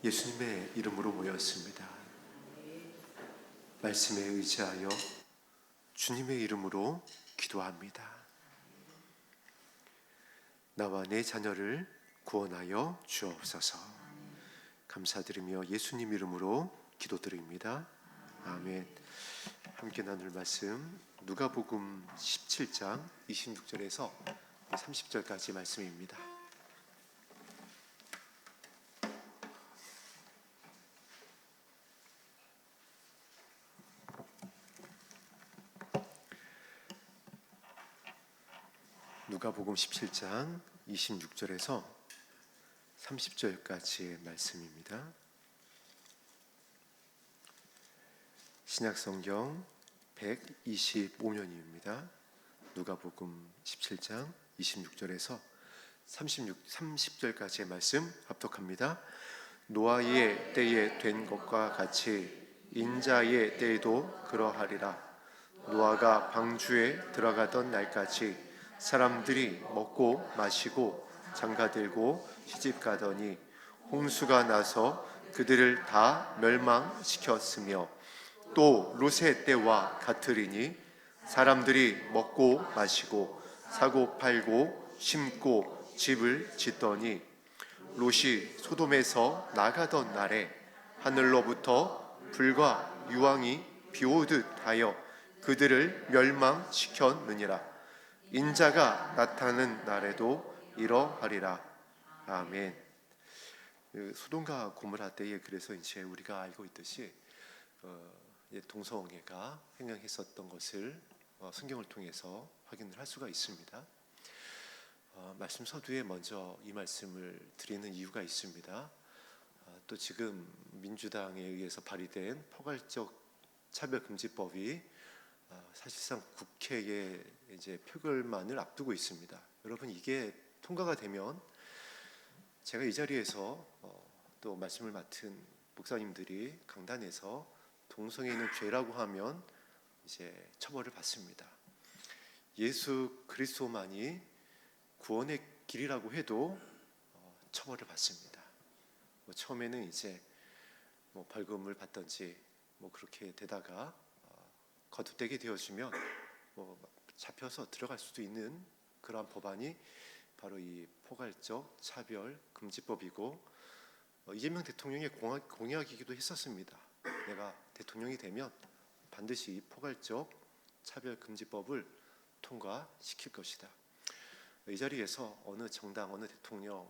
예수님의 이름으로 모였습니다. 말씀에 의지하여 주님의 이름으로 기도합니다. 나와 내 자녀를 구원하여 주옵소서. 감사드리며 예수님 이름으로 기도드립니다. 아멘. 함께 나눌 말씀 누가복음 17장 26절에서 30절까지 말씀입니다. 누가복음 17장 26절에서 30절까지의 말씀입니다. 신약성경 125면입니다. 누가복음 17장 26절에서 30절까지의 말씀 합독합니다. 노아의 때에 된 것과 같이 인자의 때에도 그러하리라. 노아가 방주에 들어가던 날까지 사람들이 먹고 마시고 장가들고 시집가더니 홍수가 나서 그들을 다 멸망시켰으며 또 롯의 때와 같으리니 사람들이 먹고 마시고 사고 팔고 심고 집을 짓더니 롯이 소돔에서 나가던 날에 하늘로부터 불과 유황이 비오듯 하여 그들을 멸망시켰느니라. 인자가 나타나는 날에도 이러하리라. 아멘. 소돔과 고모라 때에 그래서 이제 우리가 알고 있듯이 동성애가 행행했었던 것을 성경을 통해서 확인을 할 수가 있습니다. 말씀 서두에 먼저 이 말씀을 드리는 이유가 있습니다. 또 지금 민주당에 의해서 발의된 포괄적 차별금지법이 사실상 국회에 이제 표결만을 앞두고 있습니다. 여러분, 이게 통과가 되면 제가 이 자리에서 또 말씀을 맡은 목사님들이 강단에서 동성애는 죄라고 하면 이제 처벌을 받습니다. 예수 그리스도만이 구원의 길이라고 해도 처벌을 받습니다. 처음에는 이제 벌금을 받든지 그렇게 되다가 거듭되게 되어지면 잡혀서 들어갈 수도 있는 그러한 법안이 바로 이 포괄적 차별 금지법이고, 이재명 대통령의 공약이기도 했었습니다. 내가 대통령이 되면 반드시 이 포괄적 차별 금지법을 통과시킬 것이다. 이 자리에서 어느 정당, 어느 대통령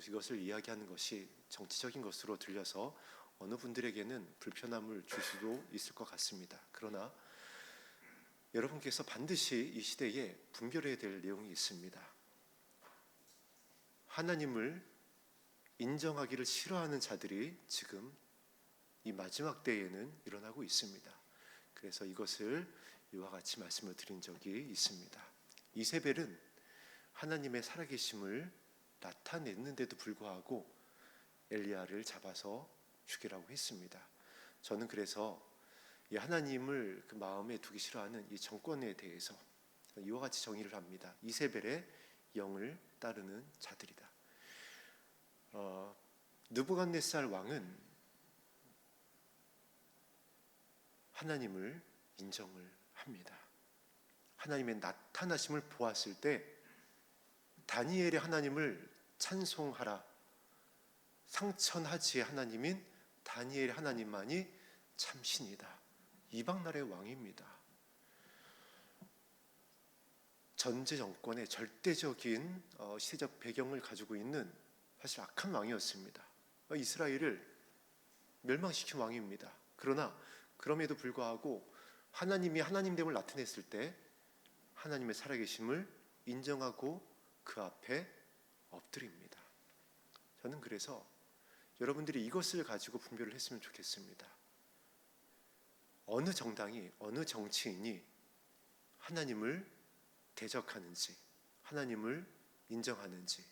이것을 이야기하는 것이 정치적인 것으로 들려서 어느 분들에게는 불편함을 줄 수도 있을 것 같습니다. 그러나 여러분께서 반드시 이 시대에 분별해야 될 내용이 있습니다. 하나님을 인정하기를 싫어하는 자들이 지금 이 마지막 때에는 일어나고 있습니다. 그래서 이것을 이와 같이 말씀을 드린 적이 있습니다. 이세벨은 하나님의 살아계심을 나타냈는데도 불구하고 엘리야를 잡아서 죽이라고 했습니다. 저는 그래서 이 하나님을 그 마음에 두기 싫어하는 이 정권에 대해서 이와 같이 정의를 합니다. 이세벨의 영을 따르는 자들이다. 느부갓네살 왕은 하나님을 인정을 합니다. 하나님의 나타나심을 보았을 때 다니엘의 하나님을 찬송하라. 상천하지의 하나님인 다니엘의 하나님만이 참 신이다. 이방 나라의 왕입니다. 전제 정권의 절대적인 시대적 배경을 가지고 있는 사실 악한 왕이었습니다. 이스라엘을 멸망시킨 왕입니다. 그러나 그럼에도 불구하고 하나님이 하나님됨을 나타냈을 때 하나님의 살아계심을 인정하고 그 앞에 엎드립니다. 저는 그래서 여러분들이 이것을 가지고 분별을 했으면 좋겠습니다. 어느 정당이, 어느 정치인이 하나님을 대적하는지, 하나님을 인정하는지.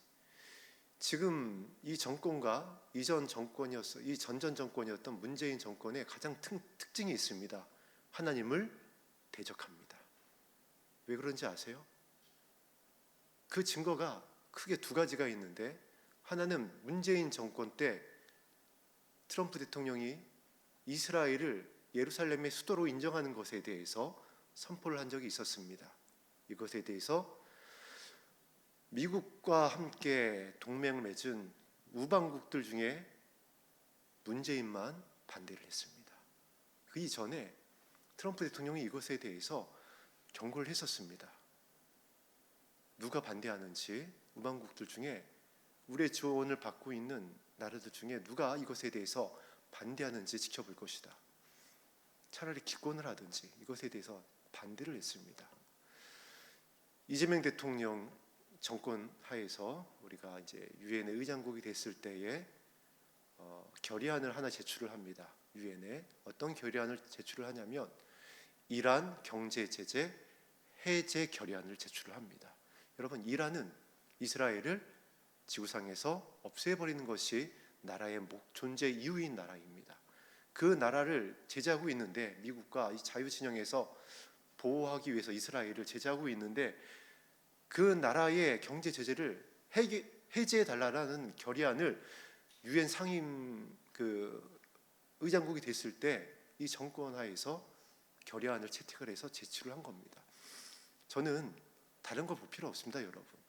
지금 이 정권과 이 전 정권이었던 문재인 정권의 가장 특징이 있습니다. 하나님을 대적합니다. 왜 그런지 아세요? 그 증거가 크게 두 가지가 있는데, 하나는 문재인 정권 때 트럼프 대통령이 이스라엘을 예루살렘의 수도로 인정하는 것에 대해서 선포를 한 적이 있었습니다. 이것에 대해서 미국과 함께 동맹을 맺은 우방국들 중에 문재인만 반대를 했습니다. 그 이전에 트럼프 대통령이 이것에 대해서 경고를 했었습니다. 누가 반대하는지, 우방국들 중에 우리의 지원을 받고 있는 나라들 중에 누가 이것에 대해서 반대하는지 지켜볼 것이다. 차라리 기권을 하든지 이것에 대해서 반대를 했습니다. 이재명 대통령 정권 하에서 우리가 이제 유엔의 의장국이 됐을 때에 결의안을 하나 제출을 합니다. 유엔에 어떤 결의안을 제출을 하냐면 이란 경제 제재 해제 결의안을 제출을 합니다. 여러분, 이란은 이스라엘을 지구상에서 없애버리는 것이 나라의 존재 이유인 나라입니다. 그 나라를 제재하고 있는데, 미국과 이 자유진영에서 보호하기 위해서 이스라엘을 제재하고 있는데, 그 나라의 경제 제재를 해제해 달라는 결의안을 유엔 상임 의장국이 됐을 때 이 정권 하에서 결의안을 채택을 해서 제출을 한 겁니다. 저는 다른 거 볼 필요 없습니다, 여러분.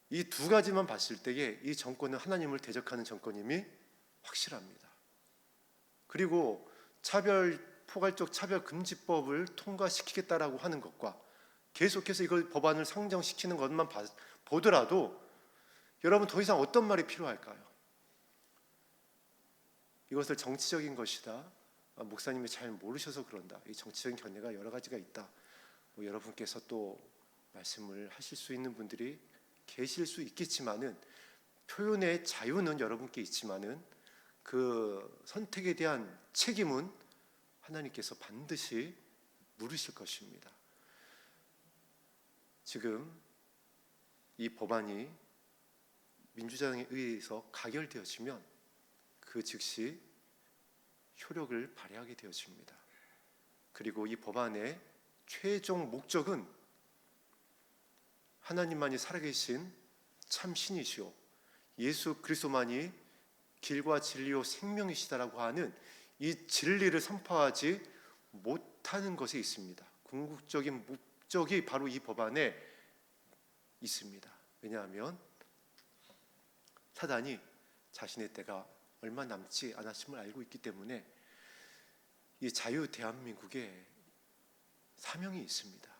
이 두 가지만 봤을 때에 이 정권은 하나님을 대적하는 정권임이 확실합니다. 그리고 포괄적 차별금지법을 통과시키겠다라고 하는 것과 계속해서 이걸 법안을 상정시키는 것만 보더라도 여러분, 더 이상 어떤 말이 필요할까요? 이것을 정치적인 것이다, 목사님이 잘 모르셔서 그런다, 이 정치적인 견해가 여러 가지가 있다, 여러분께서 또 말씀을 하실 수 있는 분들이 계실 수 있겠지만은, 표현의 자유는 여러분께 있지만은 그 선택에 대한 책임은 하나님께서 반드시 물으실 것입니다. 지금 이 법안이 민주당에 의해서 가결되어지면 그 즉시 효력을 발휘하게 되어집니다. 그리고 이 법안의 최종 목적은 하나님만이 살아계신 참 신이시오, 예수 그리스도만이 길과 진리요 생명이시다라고 하는 이 진리를 선포하지 못하는 것에 있습니다. 궁극적인 목적이 바로 이 법안에 있습니다. 왜냐하면 사단이 자신의 때가 얼마 남지 않았음을 알고 있기 때문에 이 자유 대한민국에 사명이 있습니다.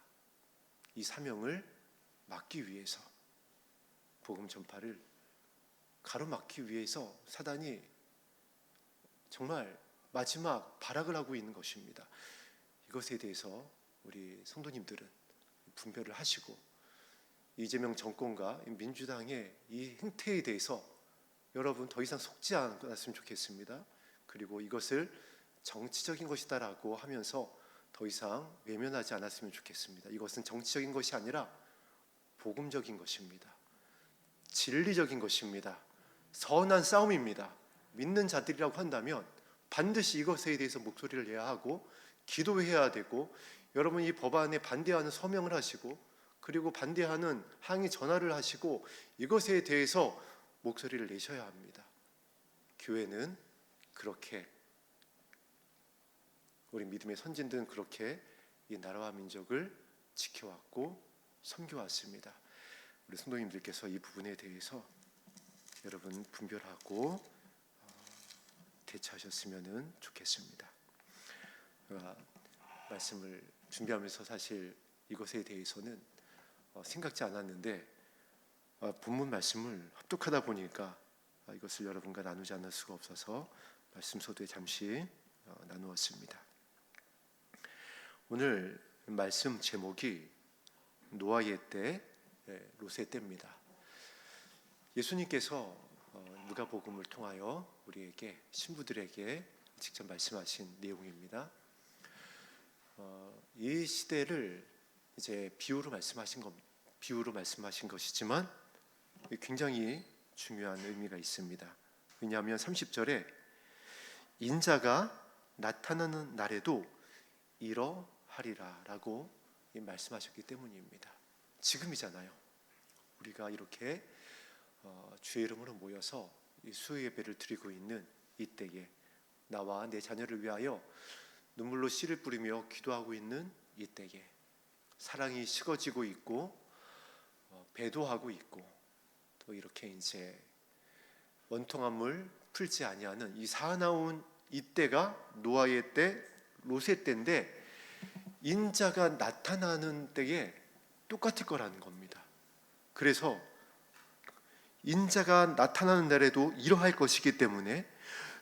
이 사명을 막기 위해서, 복음 전파를 가로막기 위해서 사단이 정말 마지막 발악을 하고 있는 것입니다. 이것에 대해서 우리 성도님들은 분별을 하시고, 이재명 정권과 민주당의 이 행태에 대해서 여러분 더 이상 속지 않았으면 좋겠습니다. 그리고 이것을 정치적인 것이다라고 하면서 더 이상 외면하지 않았으면 좋겠습니다. 이것은 정치적인 것이 아니라 복음적인 것입니다. 진리적인 것입니다. 선한 싸움입니다. 믿는 자들이라고 한다면 반드시 이것에 대해서 목소리를 내야 하고 기도해야 되고, 여러분 이 법안에 반대하는 서명을 하시고, 그리고 반대하는 항의 전화를 하시고, 이것에 대해서 목소리를 내셔야 합니다. 교회는 그렇게, 우리 믿음의 선진들은 그렇게 이 나라와 민족을 지켜왔고 섬겨왔습니다. 우리 성도님들께서 이 부분에 대해서 여러분 분별하고 대처하셨으면 좋겠습니다. 말씀을 준비하면서 사실 이것에 대해서는 생각지 않았는데, 본문 말씀을 합독하다 보니까 이것을 여러분과 나누지 않을 수가 없어서 말씀 소도에 잠시 나누었습니다. 오늘 말씀 제목이 노아의 때, 롯의 때입니다. 예수님께서 누가복음을 통하여 우리에게, 신부들에게 직접 말씀하신 내용입니다. 이 시대를 이제 비유로 말씀하신 것이지만 굉장히 중요한 의미가 있습니다. 왜냐하면 30절에 인자가 나타나는 날에도 이러하리라라고 말씀하셨기 때문입니다. 지금이잖아요. 우리가 이렇게 주의 이름으로 모여서 이 수요 예배를 드리고 있는 이때에, 나와 내 자녀를 위하여 눈물로 씨를 뿌리며 기도하고 있는 이때에, 사랑이 식어지고 있고 배도하고 있고, 또 이렇게 이제 원통한 물 풀지 아니하는 이 사나운 이때가 노아의 때, 롯의 때인데, 인자가 나타나는 때에 똑같을 거라는 겁니다. 그래서 인자가 나타나는 날에도 이러할 것이기 때문에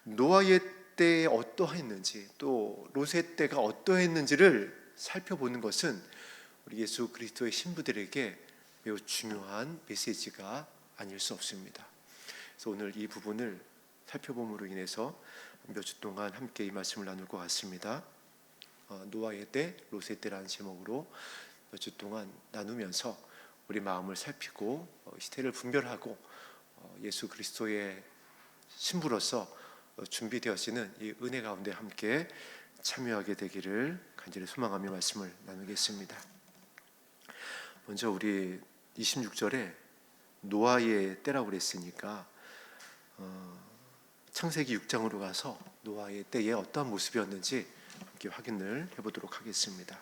노아의 때에 어떠했는지, 또 롯의 때가 어떠했는지를 살펴보는 것은 우리 예수 그리스도의 신부들에게 매우 중요한 메시지가 아닐 수 없습니다. 그래서 오늘 이 부분을 살펴봄으로 인해서 몇 주 동안 함께 이 말씀을 나눌 것 같습니다. 노아의 때, 롯의 때라는 제목으로 몇 주 동안 나누면서 우리 마음을 살피고 시대를 분별하고 예수 그리스도의 신부로서 준비되어지는 이 은혜 가운데 함께 참여하게 되기를 간절히 소망하며 말씀을 나누겠습니다. 먼저 우리 26절에 노아의 때라고 그랬으니까 창세기 6장으로 가서 노아의 때에 어떠한 모습이었는지 함께 확인을 해보도록 하겠습니다.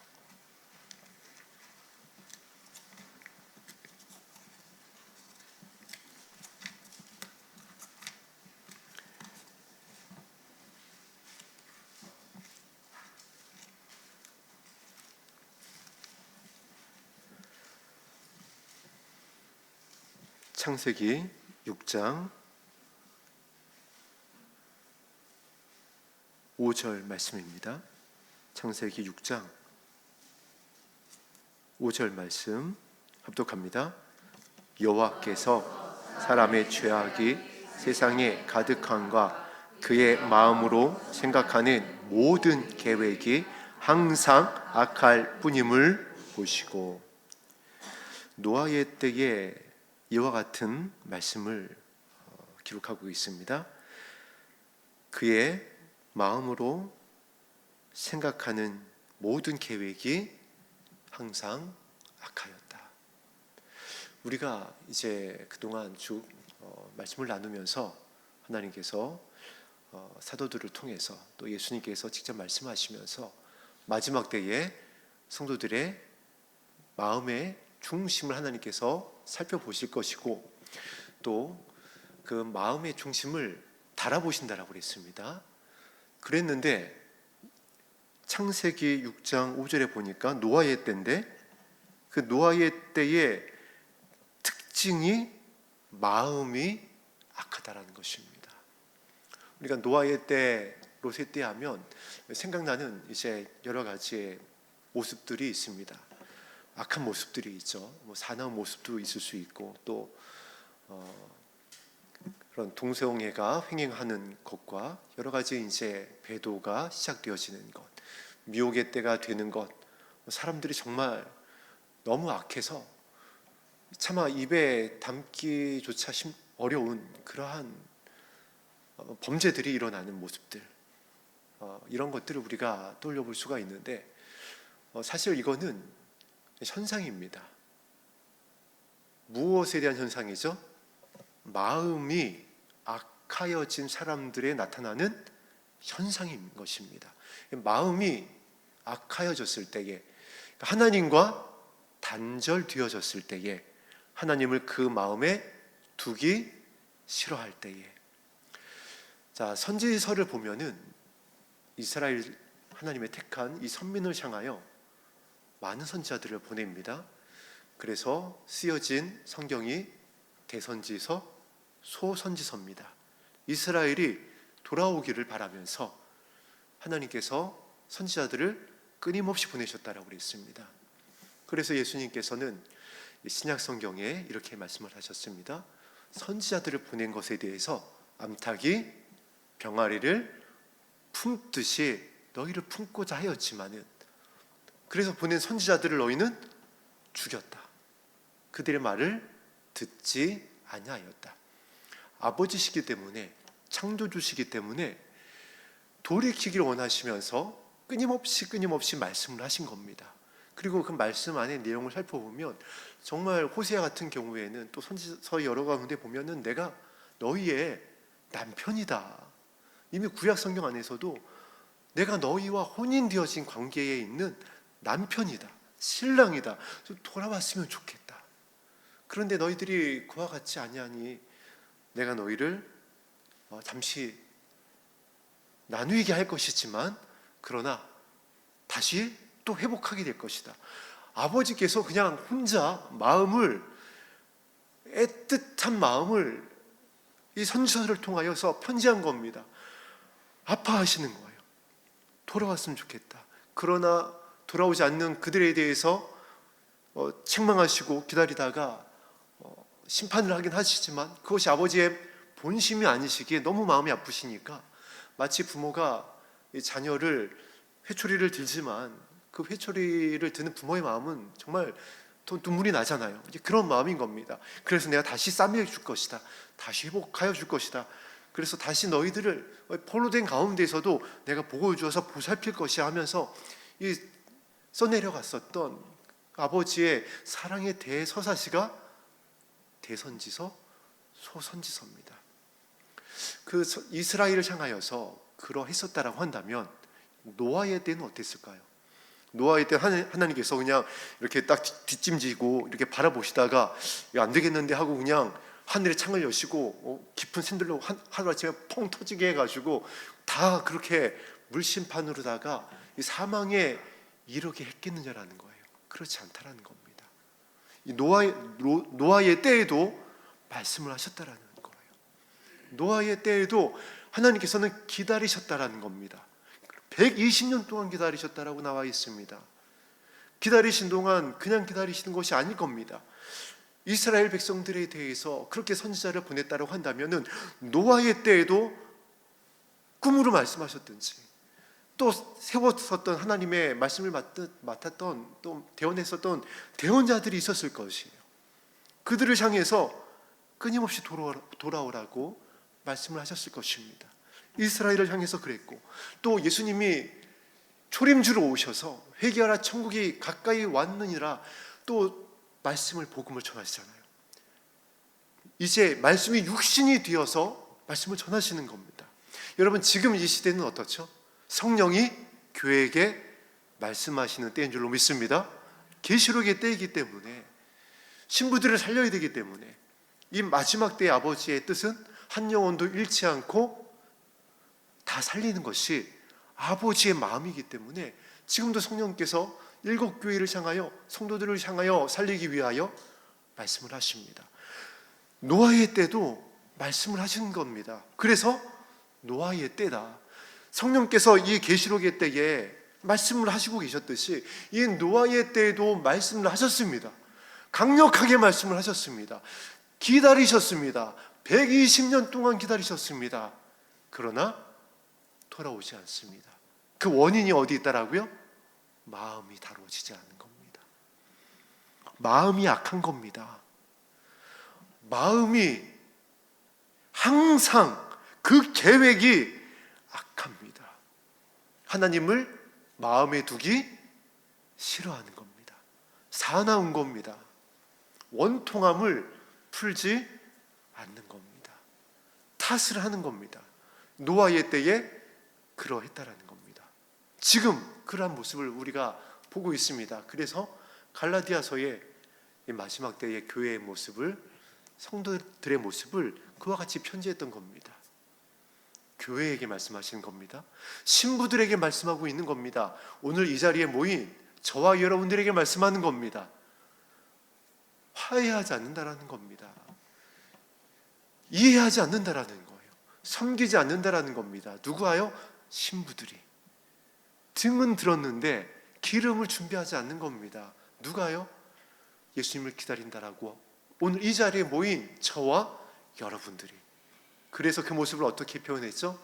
창세기 6장 5절 말씀입니다. 창세기 6장 5절 말씀 합독합니다. 여호와께서 사람의 죄악이 세상에 가득함과 그의 마음으로 생각하는 모든 계획이 항상 악할 뿐임을 보시고, 노아의 때에 이와 같은 말씀을 기록하고 있습니다. 그의 마음으로 생각하는 모든 계획이 항상 악하였다. 우리가 이제 그동안 쭉 말씀을 나누면서 하나님께서 사도들을 통해서 또 예수님께서 직접 말씀하시면서 마지막 때에 성도들의 마음의 중심을 하나님께서 살펴보실 것이고, 또 그 마음의 중심을 달아보신다라고 그랬습니다. 그랬는데 창세기 6장 5절에 보니까 노아의 때인데, 그 노아의 때의 특징이 마음이 악하다라는 것입니다. 우리가 노아의 때, 롯의 때 하면 생각나는 이제 여러 가지의 모습들이 있습니다. 악한 모습들이 있죠. 사나운 모습도 있을 수 있고, 또 그런 동성애가 횡행하는 것과 여러 가지 이제 배도가 시작되어지는 것, 미혹의 때가 되는 것, 사람들이 정말 너무 악해서 차마 입에 담기조차 어려운 그러한 범죄들이 일어나는 모습들, 이런 것들을 우리가 떠올려 볼 수가 있는데, 사실 이거는 현상입니다. 무엇에 대한 현상이죠? 마음이 악하여진 사람들에 나타나는 현상인 것입니다. 마음이 악하여졌을 때에, 하나님과 단절되어졌을 때에, 하나님을 그 마음에 두기 싫어할 때에, 자, 선지서를 보면은 이스라엘 하나님의 택한 이 선민을 향하여 많은 선지자들을 보냅니다. 그래서 쓰여진 성경이 대선지서, 소선지서입니다. 이스라엘이 돌아오기를 바라면서 하나님께서 선지자들을 끊임없이 보내셨다라고 그랬습니다. 그래서 예수님께서는 신약 성경에 이렇게 말씀을 하셨습니다. 선지자들을 보낸 것에 대해서 암탉이 병아리를 품듯이 너희를 품고자 하였지만은, 그래서 보낸 선지자들을 너희는 죽였다. 그들의 말을 듣지 아니하였다. 아버지시기 때문에, 창조주시기 때문에 돌이키기를 원하시면서 끊임없이 말씀을 하신 겁니다. 그리고 그 말씀 안에 내용을 살펴보면 정말 호세아 같은 경우에는, 또 선지서 여러 가운데 보면은 내가 너희의 남편이다, 이미 구약 성경 안에서도 내가 너희와 혼인되어진 관계에 있는 남편이다, 신랑이다, 좀 돌아왔으면 좋겠다. 그런데 너희들이 그와 같지 아니하니 내가 너희를 잠시 나누게 할 것이지만 그러나 다시 또 회복하게 될 것이다. 아버지께서 그냥 혼자 애틋한 마음을 이 선지서를 통하여서 편지한 겁니다. 아파하시는 거예요. 돌아왔으면 좋겠다. 그러나 돌아오지 않는 그들에 대해서 책망하시고 기다리다가 심판을 하긴 하시지만 그것이 아버지의 본심이 아니시기에 너무 마음이 아프시니까 마치 부모가 이 자녀를 회초리를 들지만 그 회초리를 드는 부모의 마음은 정말 또 눈물이 나잖아요. 이제 그런 마음인 겁니다. 그래서 내가 다시 싸매어 줄 것이다. 다시 회복하여 줄 것이다. 그래서 다시 너희들을 포로된 가운데서도 내가 복을 주어서 보살필 것이야 하면서 이 써내려갔었던 아버지의 사랑의 대서사시가 대선지서, 소선지서입니다. 그 이스라엘을 향하여서 그러했었다라고 한다면 노아의 때는 어땠을까요? 노아의 때 하나님께서 그냥 이렇게 딱 뒷짐지고 이렇게 바라보시다가 안 되겠는데 하고 그냥 하늘에 창을 여시고 깊은 샘들로 하루아침에 펑 터지게 해가지고 다 그렇게 물심판으로다가 이 사망에 이르게 했겠느냐라는 거예요. 그렇지 않다라는 겁니다. 이 노아의 때에도 말씀을 하셨다라는 거예요. 노아의 때에도 하나님께서는 기다리셨다라는 겁니다. 120년 동안 기다리셨다라고 나와 있습니다. 기다리신 동안 그냥 기다리시는 것이 아닐 겁니다. 이스라엘 백성들에 대해서 그렇게 선지자를 보냈다고 한다면은 노아의 때에도 꿈으로 말씀하셨든지 또 세웠었던 하나님의 말씀을 맡았던 또 대언했었던 대언자들이 있었을 것이에요. 그들을 향해서 끊임없이 돌아오라고 말씀을 하셨을 것입니다. 이스라엘을 향해서 그랬고 또 예수님이 초림주로 오셔서 회개하라 천국이 가까이 왔느니라 또 말씀을 복음을 전하시잖아요. 이제 말씀이 육신이 되어서 말씀을 전하시는 겁니다. 여러분 지금 이 시대는 어떻죠? 성령이 교회에게 말씀하시는 때인 줄로 믿습니다. 계시록의 때이기 때문에 신부들을 살려야 되기 때문에 이 마지막 때의 아버지의 뜻은 한 영혼도 잃지 않고 다 살리는 것이 아버지의 마음이기 때문에 지금도 성령께서 일곱 교회를 향하여 성도들을 향하여 살리기 위하여 말씀을 하십니다. 노아의 때도 말씀을 하시는 겁니다. 그래서 노아의 때다. 성령께서 이 계시록의 때에 말씀을 하시고 계셨듯이 이 노아의 때에도 말씀을 하셨습니다. 강력하게 말씀을 하셨습니다. 기다리셨습니다. 120년 동안 기다리셨습니다. 그러나 돌아오지 않습니다. 그 원인이 어디 있다라고요? 마음이 다루어지지 않는 겁니다. 마음이 악한 겁니다. 마음이 항상 그 계획이 악합니다. 하나님을 마음에 두기 싫어하는 겁니다. 사나운 겁니다. 원통함을 풀지 않는 겁니다. 탓을 하는 겁니다. 노아의 때에 그러했다라는 겁니다. 지금 그러한 모습을 우리가 보고 있습니다. 그래서 갈라디아서의 마지막 때의 교회의 모습을, 성도들의 모습을 그와 같이 편지했던 겁니다. 교회에게 말씀하시는 겁니다. 신부들에게 말씀하고 있는 겁니다. 오늘 이 자리에 모인 저와 여러분들에게 말씀하는 겁니다. 화해하지 않는다라는 겁니다. 이해하지 않는다라는 거예요. 섬기지 않는다라는 겁니다. 누구하여? 신부들이. 등은 들었는데 기름을 준비하지 않는 겁니다. 누가요? 예수님을 기다린다라고 오늘 이 자리에 모인 저와 여러분들이. 그래서 그 모습을 어떻게 표현했죠?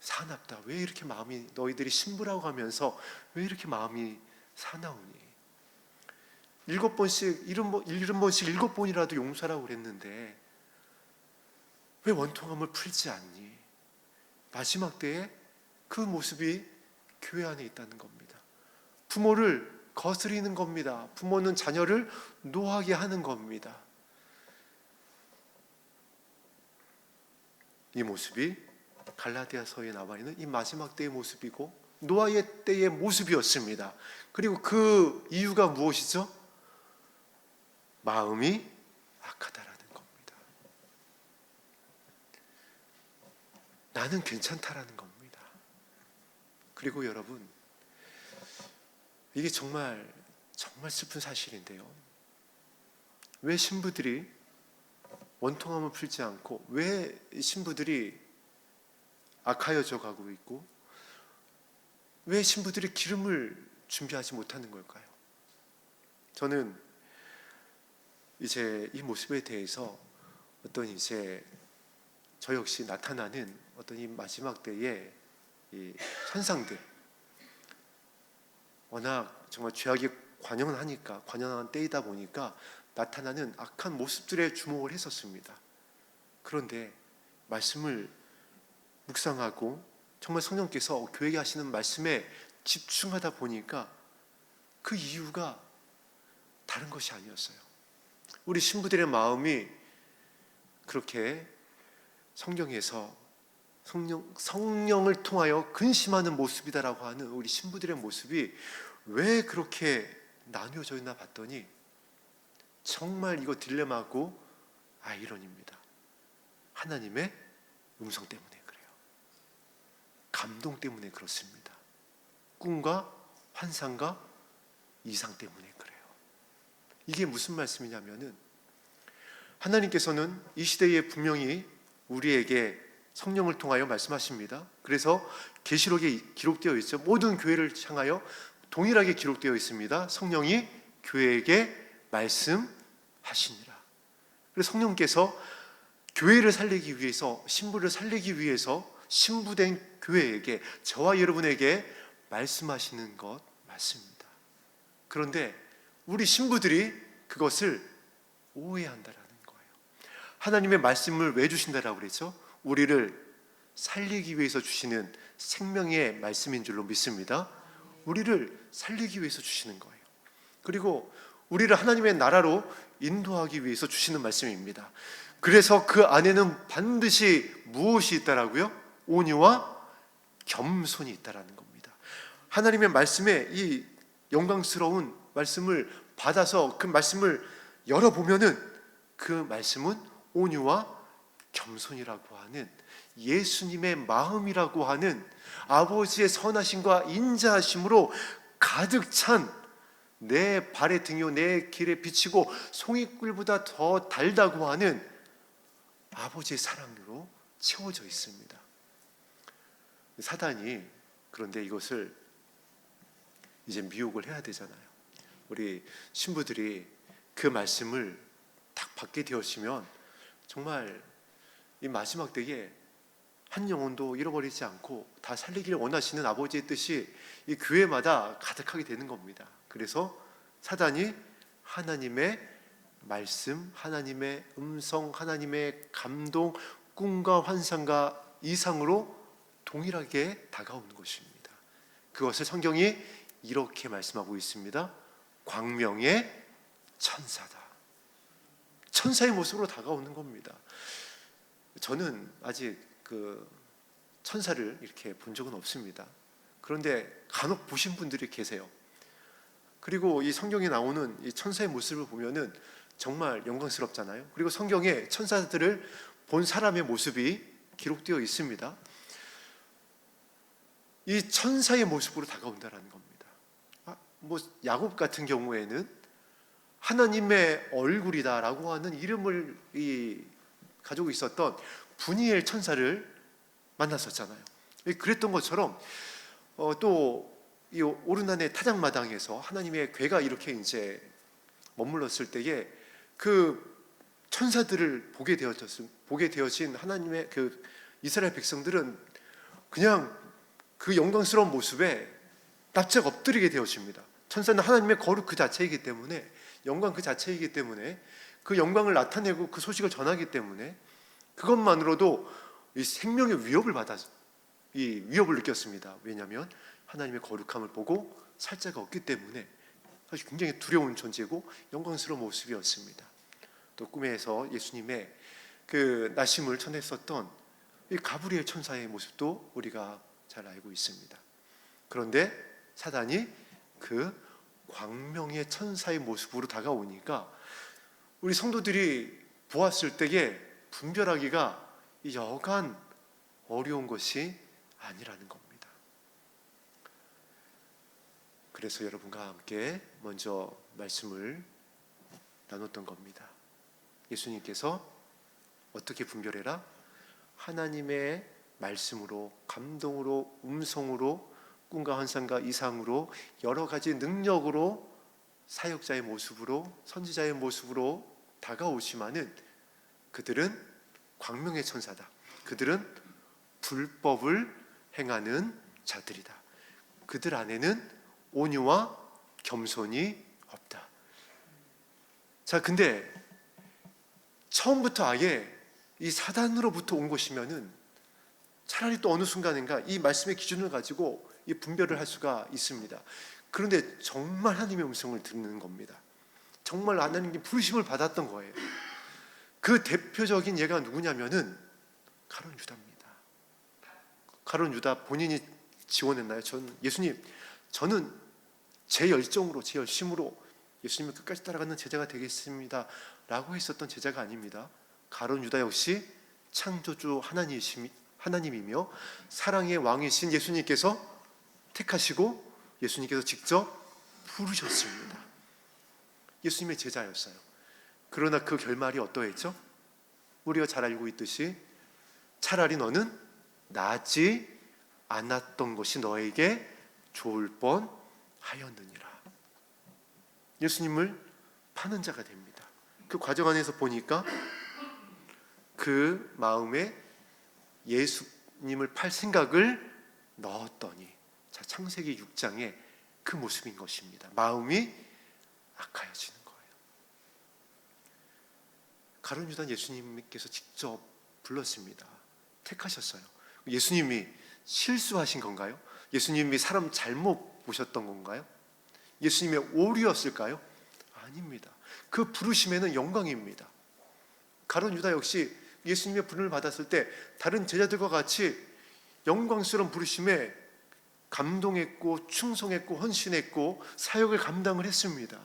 사납다. 왜 이렇게 마음이, 너희들이 신부라고 하면서 왜 이렇게 마음이 사나우니? 7번씩 70번씩 7번이라도 용서하라고 그랬는데 왜 원통함을 풀지 않니? 마지막 때에 그 모습이 교회 안에 있다는 겁니다. 부모를 거스리는 겁니다. 부모는 자녀를 노하게 하는 겁니다. 이 모습이 갈라디아서에 나와 있는 이 마지막 때의 모습이고 노아의 때의 모습이었습니다. 그리고 그 이유가 무엇이죠? 마음이 악하다라는 겁니다. 나는 괜찮다라는 겁니다. 그리고 여러분, 이게 정말 슬픈 사실인데요. 왜 신부들이 원통함을 풀지 않고 왜 신부들이 악하여져 가고 있고 왜 신부들이 기름을 준비하지 못하는 걸까요? 저는 이제 이 모습에 대해서 어떤 이제 저 역시 나타나는 어떤 이 마지막 때의 이 현상들, 워낙 정말 죄악이 관영한 때이다 보니까 나타나는 악한 모습들에 주목을 했었습니다. 그런데 말씀을 묵상하고 정말 성령께서 교회에 하시는 말씀에 집중하다 보니까 그 이유가 다른 것이 아니었어요. 우리 신부들의 마음이 그렇게 성경에서 성령을 통하여 근심하는 모습이다라고 하는 우리 신부들의 모습이 왜 그렇게 나뉘어져 있나 봤더니 정말 이거 딜레마고 아이러니입니다. 하나님의 음성 때문에 그래요. 감동 때문에 그렇습니다. 꿈과 환상과 이상 때문에 그래요. 이게 무슨 말씀이냐면은 하나님께서는 이 시대에 분명히 우리에게 성령을 통하여 말씀하십니다. 그래서 계시록에 기록되어 있죠. 모든 교회를 향하여 동일하게 기록되어 있습니다. 성령이 교회에게 말씀하시니라. 그래서 성령께서 교회를 살리기 위해서, 신부를 살리기 위해서 신부된 교회에게, 저와 여러분에게 말씀하시는 것 맞습니다. 그런데 우리 신부들이 그것을 오해한다라는 거예요. 하나님의 말씀을 왜 주신다라고 그랬죠? 우리를 살리기 위해서 주시는 생명의 말씀인 줄로 믿습니다. 우리를 살리기 위해서 주시는 거예요. 그리고 우리를 하나님의 나라로 인도하기 위해서 주시는 말씀입니다. 그래서 그 안에는 반드시 무엇이 있다라고요? 온유와 겸손이 있다라는 겁니다. 하나님의 말씀에 이 영광스러운 말씀을 받아서 그 말씀을 열어보면은 그 말씀은 온유와 겸손이라고 하는 예수님의 마음이라고 하는 아버지의 선하심과 인자하심으로 가득 찬 내 발의 등이요 내 길에 비치고 송이꿀보다 더 달다고 하는 아버지의 사랑으로 채워져 있습니다. 사단이 그런데 이것을 이제 미혹을 해야 되잖아요. 우리 신부들이 그 말씀을 딱 받게 되었으면 정말 이 마지막 때에 한 영혼도 잃어버리지 않고 다 살리기를 원하시는 아버지의 뜻이 이 교회마다 가득하게 되는 겁니다. 그래서 사단이 하나님의 말씀, 하나님의 음성, 하나님의 감동, 꿈과 환상과 이상으로 동일하게 다가오는 것입니다. 그것을 성경이 이렇게 말씀하고 있습니다. 광명의 천사다. 천사의 모습으로 다가오는 겁니다. 저는 아직 그 천사를 이렇게 본 적은 없습니다. 그런데 간혹 보신 분들이 계세요. 그리고 이 성경에 나오는 이 천사의 모습을 보면은 정말 영광스럽잖아요. 그리고 성경에 천사들을 본 사람의 모습이 기록되어 있습니다. 이 천사의 모습으로 다가온다라는 겁니다. 야곱 같은 경우에는 하나님의 얼굴이다라고 하는 이름을 가지고 있었던 분이엘 천사를 만났었잖아요. 그랬던 것처럼 또 이 오르난의 타작마당에서 하나님의 괴가 이렇게 이제 머물렀을 때에 그 천사들을 보게 되어진 하나님의 그 이스라엘 백성들은 그냥 그 영광스러운 모습에 납작 엎드리게 되어집니다. 천사는 하나님의 거룩 그 자체이기 때문에, 영광 그 자체이기 때문에, 그 영광을 나타내고 그 소식을 전하기 때문에 그것만으로도 이 생명의 위협을 느꼈습니다. 왜냐하면 하나님의 거룩함을 보고 살자가 없기 때문에 사실 굉장히 두려운 존재고 영광스러운 모습이었습니다. 또 꿈에서 예수님의 그 나심을 전했었던 이 가브리엘 천사의 모습도 우리가 잘 알고 있습니다. 그런데 사단이 그 광명의 천사의 모습으로 다가오니까 우리 성도들이 보았을 때에 분별하기가 여간 어려운 것이 아니라는 겁니다. 그래서 여러분과 함께 먼저 말씀을 나눴던 겁니다. 예수님께서 어떻게 분별해라? 하나님의 말씀으로, 감동으로, 음성으로, 꿈과 환상과 이상으로, 여러 가지 능력으로, 사역자의 모습으로, 선지자의 모습으로 다가오지만은 그들은 광명의 천사다. 그들은 불법을 행하는 자들이다. 그들 안에는 온유와 겸손이 없다. 자, 근데 처음부터 아예 이 사단으로부터 온 것이면은 차라리 또 어느 순간인가 이 말씀의 기준을 가지고 이 분별을 할 수가 있습니다. 그런데 정말 하나님의 음성을 듣는 겁니다. 정말 하나님께 부르심을 받았던 거예요. 그 대표적인 예가 누구냐면은 가룟 유다입니다. 가룟 유다 본인이 지원했나요? 예수님, 저는 제 열정으로, 제 열심으로 예수님을 끝까지 따라가는 제자가 되겠습니다 라고 했었던 제자가 아닙니다. 가룟 유다 역시 창조주 하나님이며 사랑의 왕이신 예수님께서 택하시고 예수님께서 직접 부르셨습니다. 예수님의 제자였어요. 그러나 그 결말이 어떠했죠? 우리가 잘 알고 있듯이 차라리 너는 나지 않았던 것이 너에게 좋을 뻔하였느니라. 예수님을 파는 자가 됩니다. 그 과정 안에서 보니까 그 마음에 예수님을 팔 생각을 넣었더니, 자, 창세기 6장에 그 모습인 것입니다. 마음이 악하여지는 거예요. 가룟 유다는 예수님께서 직접 불렀습니다. 택하셨어요. 예수님이 실수하신 건가요? 예수님이 사람 잘못 보셨던 건가요? 예수님의 오류였을까요? 아닙니다. 그 부르심에는 영광입니다. 가룟 유다 역시 예수님의 부름을 받았을 때 다른 제자들과 같이 영광스러운 부르심에 감동했고 충성했고 헌신했고 사역을 감당을 했습니다.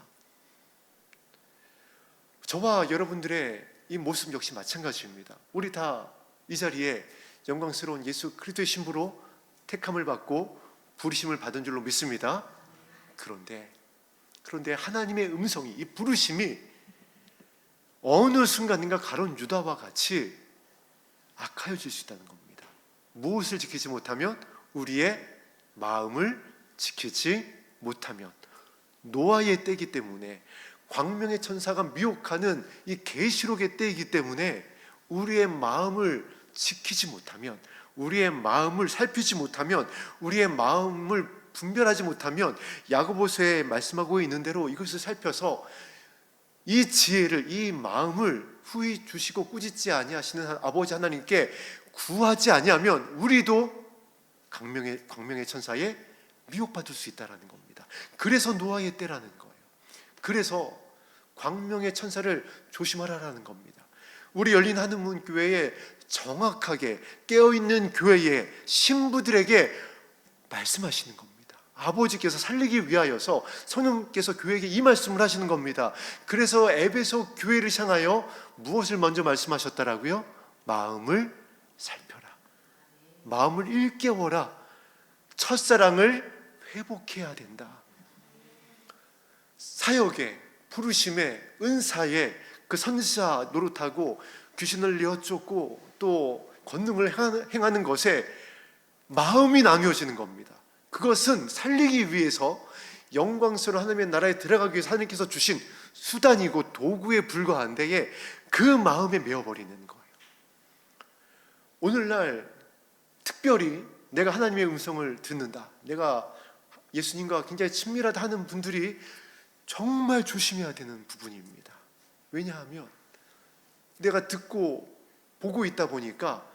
저와 여러분들의 이 모습 역시 마찬가지입니다. 우리 다 이 자리에 영광스러운 예수 그리스도의 신부로 택함을 받고 부르심을 받은 줄로 믿습니다. 그런데 하나님의 음성이, 이 부르심이 어느 순간인가 가룟 유다와 같이 악하여질 수 있다는 겁니다. 무엇을 지키지 못하면? 우리의 마음을 지키지 못하면. 노아의 때이기 때문에, 광명의 천사가 미혹하는 이 계시록의 때이기 때문에 우리의 마음을 지키지 못하면, 우리의 마음을 살피지 못하면, 우리의 마음을 분별하지 못하면, 야고보서에 말씀하고 있는 대로 이것을 살펴서 이 지혜를, 이 마음을 후히 주시고 꾸짖지 아니하시는 아버지 하나님께 구하지 아니하면 우리도 광명의 천사에 미혹받을 수 있다는 겁니다. 그래서 노아의 때라는 거예요. 그래서 광명의 천사를 조심하라는 겁니다. 우리 열린 하늘문 교회에 정확하게 깨어있는 교회의 신부들에게 말씀하시는 겁니다. 아버지께서 살리기 위하여서 성령께서 교회에게 이 말씀을 하시는 겁니다. 그래서 에베소 교회를 향하여 무엇을 먼저 말씀하셨다라고요? 마음을 살펴라, 마음을 일깨워라, 첫사랑을 회복해야 된다. 사역에, 부르심에, 은사에 그 선지자 노릇하고 귀신을 내어쫓고 또 권능을 행하는 것에 마음이 나뉘어지는 겁니다. 그것은 살리기 위해서 영광스러운 하나님의 나라에 들어가기 위해서 하나님께서 주신 수단이고 도구에 불과한데 그 마음에 메어버리는 거예요. 오늘날 특별히 내가 하나님의 음성을 듣는다, 내가 예수님과 굉장히 친밀하다 하는 분들이 정말 조심해야 되는 부분입니다. 왜냐하면 내가 듣고 보고 있다 보니까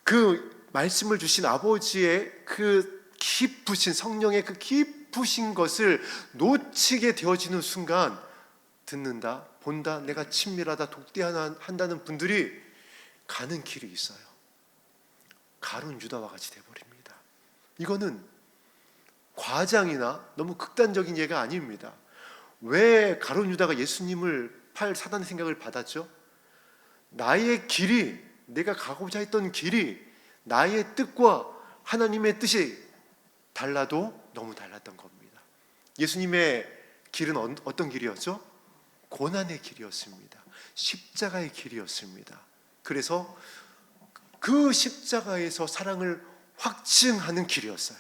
그 말씀을 주신 아버지의 그 깊으신 성령의 그 깊으신 것을 놓치게 되어지는 순간 듣는다, 본다, 내가 친밀하다, 독대한다는 분들이 가는 길이 있어요. 가룟 유다와 같이 되어버립니다. 이거는 과장이나 너무 극단적인 예가 아닙니다. 왜 가룟 유다가 예수님을 팔 사단의 생각을 받았죠? 나의 길이, 내가 가고자 했던 길이 나의 뜻과 하나님의 뜻이 달라도 너무 달랐던 겁니다. 예수님의 길은 어떤 길이었죠? 고난의 길이었습니다. 십자가의 길이었습니다. 그래서 그 십자가에서 사랑을 확증하는 길이었어요.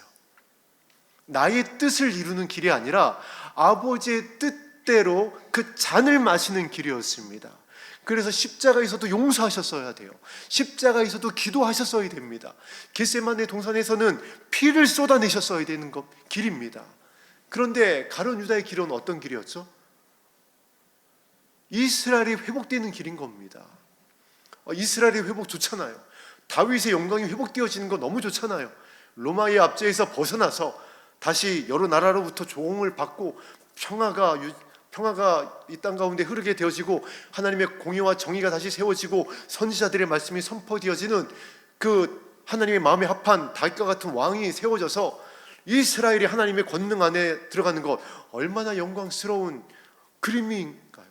나의 뜻을 이루는 길이 아니라 아버지의 뜻대로 그 잔을 마시는 길이었습니다. 그래서 십자가에서도 용서하셨어야 돼요. 십자가에서도 기도하셨어야 됩니다. 겟세마네 동산에서는 피를 쏟아내셨어야 되는 길입니다. 그런데 가룟 유다의 길은 어떤 길이었죠? 이스라엘이 회복되는 길인 겁니다. 이스라엘의 회복 좋잖아요. 다윗의 영광이 회복되어지는 거 너무 좋잖아요. 로마의 압제에서 벗어나서 다시 여러 나라로부터 조공을 받고 평화가 이 땅 가운데 흐르게 되어지고 하나님의 공의와 정의가 다시 세워지고 선지자들의 말씀이 선포되어지는 그 하나님의 마음에 합한 다윗과 같은 왕이 세워져서 이스라엘이 하나님의 권능 안에 들어가는 것, 얼마나 영광스러운 그림인가요?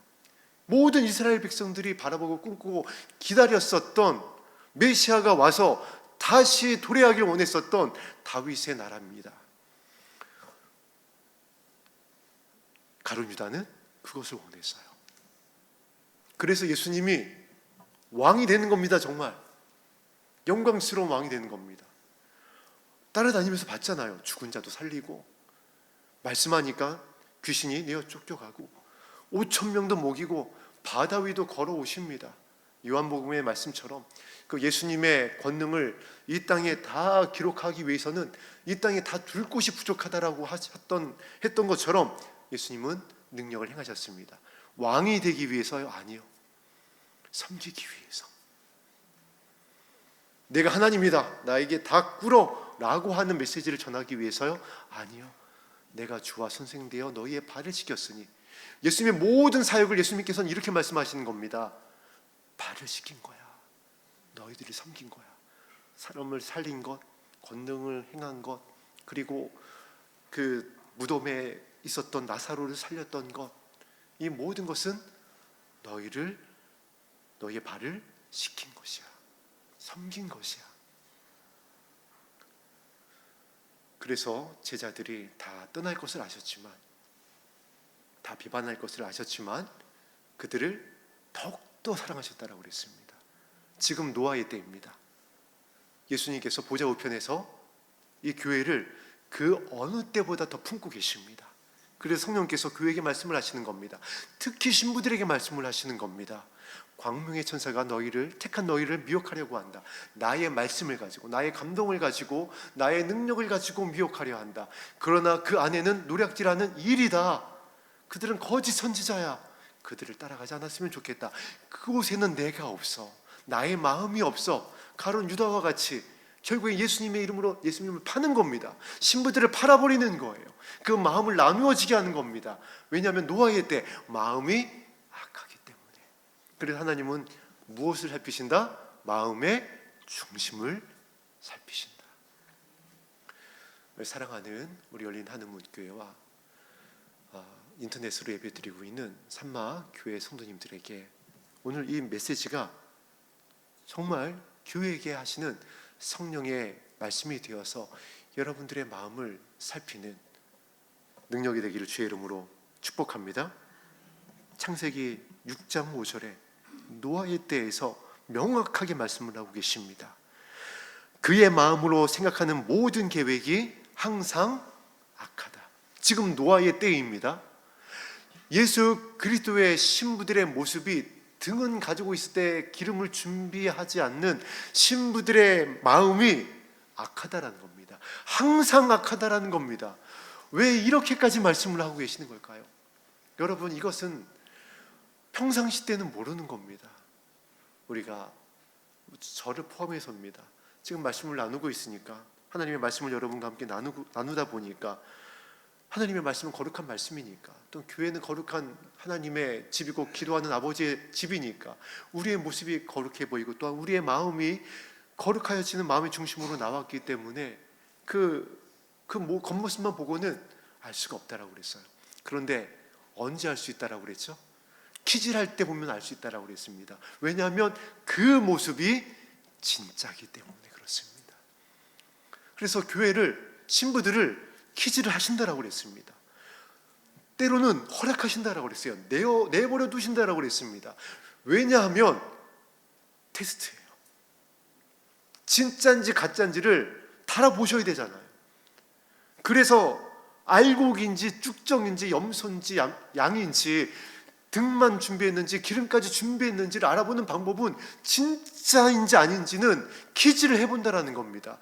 모든 이스라엘 백성들이 바라보고 꿈꾸고 기다렸었던 메시아가 와서 다시 도래하기를 원했었던 다윗의 나라입니다. 가룟 유다는 그것을 원했어요. 그래서 예수님이 왕이 되는 겁니다. 정말 영광스러운 왕이 되는 겁니다. 따라다니면서 봤잖아요. 죽은 자도 살리고, 말씀하니까 귀신이 내어 쫓겨가고, 5,000명도 먹이고, 바다 위도 걸어오십니다. 요한복음의 말씀처럼 그 예수님의 권능을 이 땅에 다 기록하기 위해서는 이 땅에 다 둘 곳이 부족하다라고 했던 것처럼 예수님은 능력을 행하셨습니다. 왕이 되기 위해서요? 아니요. 섬기기 위해서. 내가 하나님이다, 나에게 다 꿇어 라고 하는 메시지를 전하기 위해서요? 아니요. 내가 주와 선생 되어 너희의 발을 씻겼으니. 예수님의 모든 사역을 예수님께서는 이렇게 말씀하시는 겁니다. 발을 씻긴 거야. 너희들이 섬긴 거야. 사람을 살린 것, 권능을 행한 것, 그리고 그 무덤에 있었던 나사로를 살렸던 것, 이 모든 것은 너희의 발을 씻긴 것이야. 섬긴 것이야. 그래서 제자들이 다 떠날 것을 아셨지만, 다 비판할 것을 아셨지만 그들을 더욱더 사랑하셨다라고 그랬습니다. 지금 노아의 때입니다. 예수님께서 보좌 우편에서 이 교회를 그 어느 때보다 더 품고 계십니다. 그래서 성령께서 교회에게 말씀을 하시는 겁니다. 특히 신부들에게 말씀을 하시는 겁니다. 광명의 천사가 택한 너희를 미혹하려고 한다. 나의 말씀을 가지고, 나의 감동을 가지고, 나의 능력을 가지고 미혹하려 한다. 그러나 그 안에는 노략질하는 일이다. 그들은 거짓 선지자야. 그들을 따라가지 않았으면 좋겠다. 그곳에는 내가 없어. 나의 마음이 없어. 가룟 유다와 같이 결국에 예수님의 이름으로 예수님을 파는 겁니다. 신부들을 팔아버리는 거예요. 그 마음을 나누어지게 하는 겁니다. 왜냐하면 노아의 때 마음이 악하기 때문에. 그래서 하나님은 무엇을 살피신다? 마음의 중심을 살피신다. 사랑하는 우리 열린 하늘문교회와 인터넷으로 예배드리고 있는 산마교회 성도님들에게 오늘 이 메시지가 정말 교회에게 하시는 성령의 말씀이 되어서 여러분들의 마음을 살피는 능력이 되기를 주의 이름으로 축복합니다. 창세기 6장 5절에 노아의 때에서 명확하게 말씀을 하고 계십니다. 그의 마음으로 생각하는 모든 계획이 항상 악하다. 지금 노아의 때입니다. 예수 그리스도의 신부들의 모습이 등은 가지고 있을 때 기름을 준비하지 않는 신부들의 마음이 악하다라는 겁니다. 항상 악하다라는 겁니다. 왜 이렇게까지 말씀을 하고 계시는 걸까요? 여러분, 이것은 평상시 때는 모르는 겁니다. 우리가 저를 포함해서입니다. 지금 말씀을 나누고 있으니까, 하나님의 말씀을 여러분과 함께 나누다 보니까, 하나님의 말씀은 거룩한 말씀이니까, 또 교회는 거룩한 하나님의 집이고 기도하는 아버지의 집이니까 우리의 모습이 거룩해 보이고 또한 우리의 마음이 거룩하여지는 마음의 중심으로 나왔기 때문에 겉모습만 보고는 알 수가 없다라고 그랬어요. 그런데 언제 알 수 있다라고 그랬죠? 키질할 때 보면 알 수 있다라고 그랬습니다. 왜냐하면 그 모습이 진짜이기 때문에 그렇습니다. 그래서 교회를, 신부들을 키질을 하신다라고 그랬습니다. 때로는 허락하신다라고 그랬어요. 내버려 두신다라고 그랬습니다. 왜냐하면 테스트예요. 진짜인지 가짜인지를 달아보셔야 되잖아요. 그래서 알곡인지 쭉정인지 염소인지 양인지 등만 준비했는지 기름까지 준비했는지를 알아보는 방법은 진짜인지 아닌지는 키질을 해본다라는 겁니다.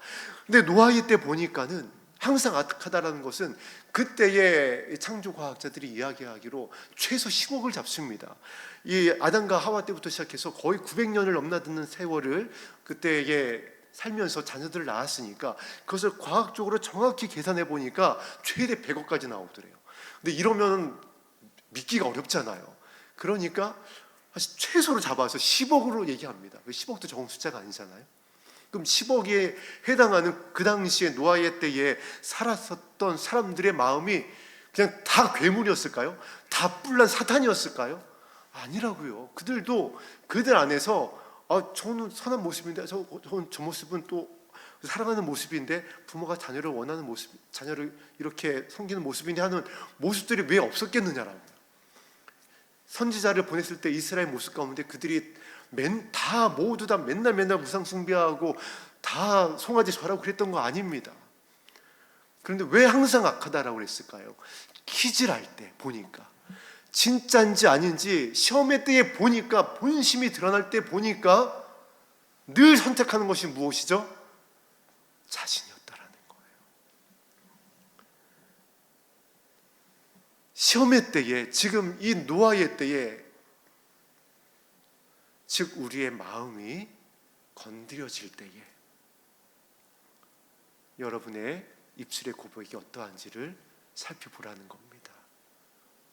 근데 노아의 때 보니까는 항상 악하다라는 것은 그때의 창조과학자들이 이야기하기로 최소 10억을 잡습니다. 이 아담과 하와 때부터 시작해서 거의 900년을 넘나드는 세월을 그때에 살면서 자녀들을 낳았으니까 그것을 과학적으로 정확히 계산해 보니까 최대 100억까지 나오더래요. 근데 이러면 믿기가 어렵잖아요. 그러니까 사실 최소로 잡아서 10억으로 얘기합니다. 10억도 적은 숫자가 아니잖아요. 그럼 10억에 해당하는 그 당시에 노아의 때에 살았었던 사람들의 마음이 그냥 다 괴물이었을까요? 다 뿔난 사탄이었을까요? 아니라고요. 그들도 그들 안에서 저는 선한 모습인데 저 모습은 또 사랑하는 모습인데, 부모가 자녀를 원하는 모습, 자녀를 이렇게 섬기는 모습인데 하는 모습들이 왜 없었겠느냐라고요. 선지자를 보냈을 때 이스라엘 모습 가운데 그들이 모두 다 맨날 무상 숭배하고 다 송아지 절하고 그랬던 거 아닙니다. 그런데 왜 항상 악하다라고 그랬을까요? 키질할 때 보니까, 진짜인지 아닌지 시험의 때에 보니까, 본심이 드러날 때 보니까 늘 선택하는 것이 무엇이죠? 자신이었다라는 거예요. 시험의 때에, 지금 이 노아의 때에, 즉 우리의 마음이 건드려질 때에 여러분의 입술의 고백이 어떠한지를 살펴보라는 겁니다.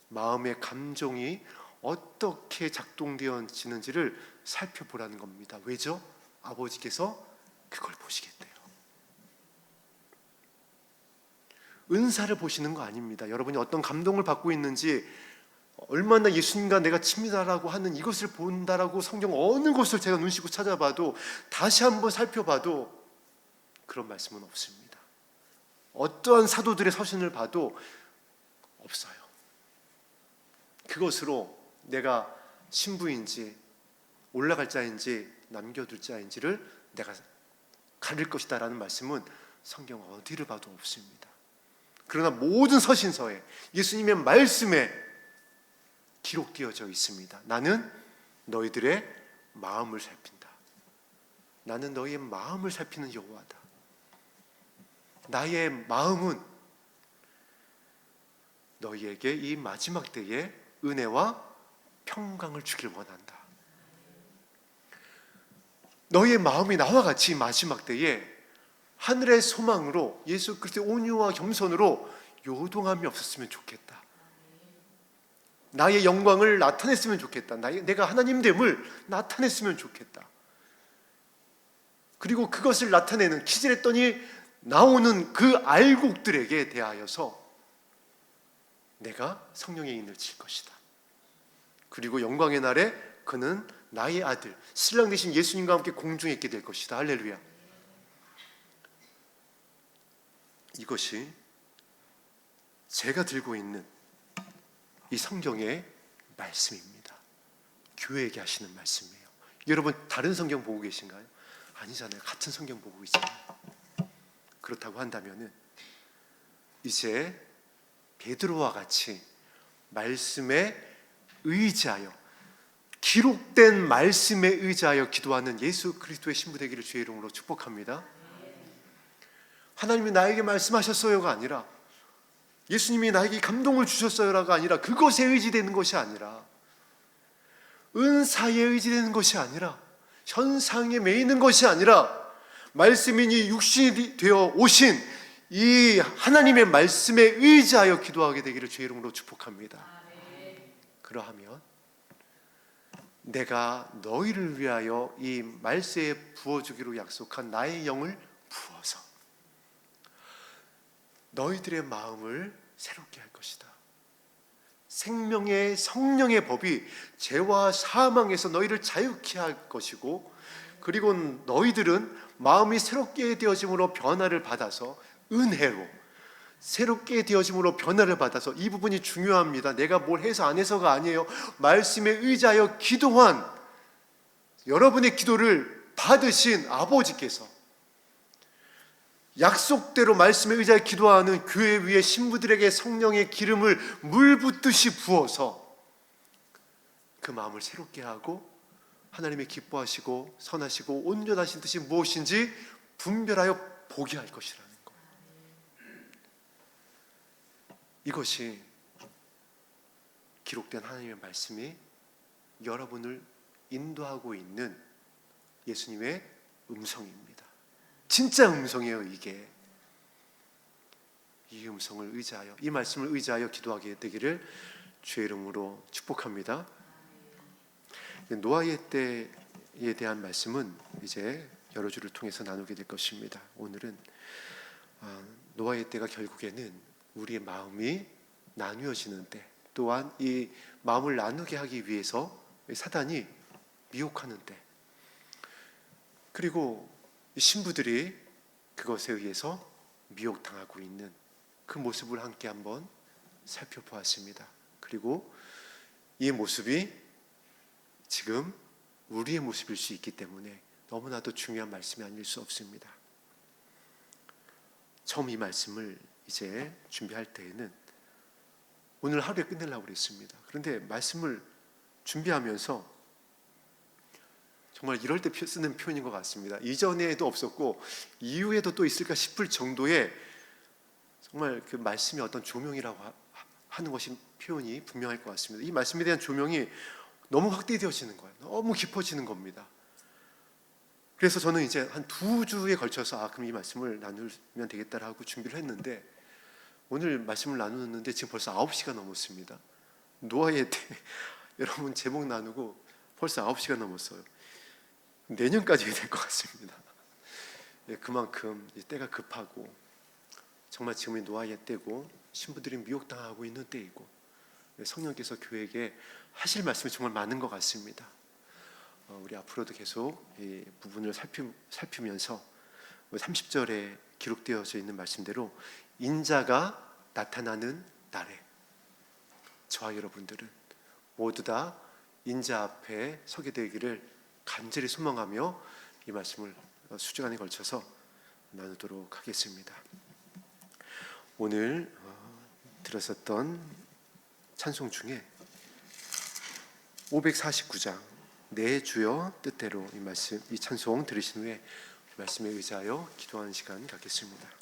마음의 감정이 어떻게 작동되어지는지를 살펴보라는 겁니다. 왜죠? 아버지께서 그걸 보시겠대요. 은사를 보시는 거 아닙니다. 여러분이 어떤 감동을 받고 있는지, 얼마나 예수님과 내가 친밀하다고 하는 이것을 본다라고 성경 어느 곳을 제가 눈 씻고 찾아봐도, 다시 한번 살펴봐도 그런 말씀은 없습니다. 어떠한 사도들의 서신을 봐도 없어요. 그것으로 내가 신부인지 올라갈 자인지 남겨둘 자인지를 내가 가릴 것이다 라는 말씀은 성경 어디를 봐도 없습니다. 그러나 모든 서신서에 예수님의 말씀에 기록되어져 있습니다. 나는 너희들의 마음을 살핀다. 나는 너희의 마음을 살피는 여호와다. 나의 마음은 너희에게 이 마지막 때에 은혜와 평강을 주길 원한다. 너희의 마음이 나와 같이 마지막 때에 하늘의 소망으로 예수 그리스도의 온유와 겸손으로 요동함이 없었으면 좋겠다. 나의 영광을 나타냈으면 좋겠다. 내가 하나님됨을 나타냈으면 좋겠다. 그리고 그것을 나타내는, 키질했더니 나오는 그 알곡들에게 대하여서 내가 성령의 인을 칠 것이다. 그리고 영광의 날에 그는 나의 아들, 신랑 되신 예수님과 함께 공중에 있게 될 것이다. 할렐루야. 이것이 제가 들고 있는 이 성경의 말씀입니다. 교회에게 하시는 말씀이에요. 여러분 다른 성경 보고 계신가요? 아니잖아요. 같은 성경 보고 있잖아요. 그렇다고 한다면은 이제 베드로와 같이 말씀에 의지하여, 기록된 말씀에 의지하여 기도하는 예수 그리스도의 신부 되기를 주의 이름으로 축복합니다. 하나님이 나에게 말씀하셨어요가 아니라, 예수님이 나에게 감동을 주셨어요가 아니라, 그것에 의지되는 것이 아니라, 은사에 의지되는 것이 아니라, 현상에 매이는 것이 아니라, 말씀이니 육신이 되어 오신 이 하나님의 말씀에 의지하여 기도하게 되기를 주의 이름으로 축복합니다. 그러하면 내가 너희를 위하여 이 말세에 부어주기로 약속한 나의 영을 부어서 너희들의 마음을 새롭게 할 것이다. 생명의 성령의 법이 죄와 사망에서 너희를 자유케 할 것이고, 그리고 너희들은 마음이 새롭게 되어짐으로 변화를 받아서 은혜로 새롭게 되어짐으로 변화를 받아서, 이 부분이 중요합니다. 내가 뭘 해서 안 해서가 아니에요. 말씀에 의지하여 기도한 여러분의 기도를 받으신 아버지께서 약속대로 말씀에 의지하여 기도하는 교회 위에 신부들에게 성령의 기름을 물 붓듯이 부어서 그 마음을 새롭게 하고 하나님의 기뻐하시고 선하시고 온전하신 뜻이 무엇인지 분별하여 보게 할 것이라는 것. 이것이 기록된 하나님의 말씀이 여러분을 인도하고 있는 예수님의 음성입니다. 진짜 음성이에요. 이게 이 음성을 의지하여, 이 말씀을 의지하여 기도하게 되기를 주의 이름으로 축복합니다. 노아의 때에 대한 말씀은 이제 여러 주를 통해서 나누게 될 것입니다. 오늘은 노아의 때가 결국에는 우리의 마음이 나누어지는 때, 또한 이 마음을 나누게 하기 위해서 사단이 미혹하는 때, 그리고 신부들이 그것에 의해서 미혹당하고 있는 그 모습을 함께 한번 살펴보았습니다. 그리고 이 모습이 지금 우리의 모습일 수 있기 때문에 너무나도 중요한 말씀이 아닐 수 없습니다. 처음 이 말씀을 이제 준비할 때에는 오늘 하루에 끝내려고 그랬습니다. 그런데 말씀을 준비하면서 정말 이럴 때 쓰는 표현인 것 같습니다. 이전에도 없었고 이후에도 또 있을까 싶을 정도의 정말 그 말씀의 어떤 조명이라고 하는 것이 표현이 분명할 것 같습니다. 이 말씀에 대한 조명이 너무 확대되어지는 거예요. 너무 깊어지는 겁니다. 그래서 저는 이제 한 2주에 걸쳐서 그럼 이 말씀을 나누면 되겠다라고 준비를 했는데, 오늘 말씀을 나누는데 지금 벌써 9시가 넘었습니다. 노아의 때 여러분 제목 나누고 벌써 9시가 넘었어요. 내년까지 해야 될 것 같습니다. 그만큼 때가 급하고 정말 지금이 노아의 때고 신부들이 미혹당하고 있는 때이고 성령께서 교회에게 하실 말씀이 정말 많은 것 같습니다. 우리 앞으로도 계속 이 부분을 살피면서 30절에 기록되어져 있는 말씀대로 인자가 나타나는 날에 저와 여러분들은 모두 다 인자 앞에 서게 되기를 간절히 소망하며 이 말씀을 수주간에 걸쳐서 나누도록 하겠습니다. 오늘 들었었던 찬송 중에 549장 내 주여 뜻대로 이 말씀, 이 찬송 들으신 후에 말씀에 의지하여 기도하는 시간 갖겠습니다.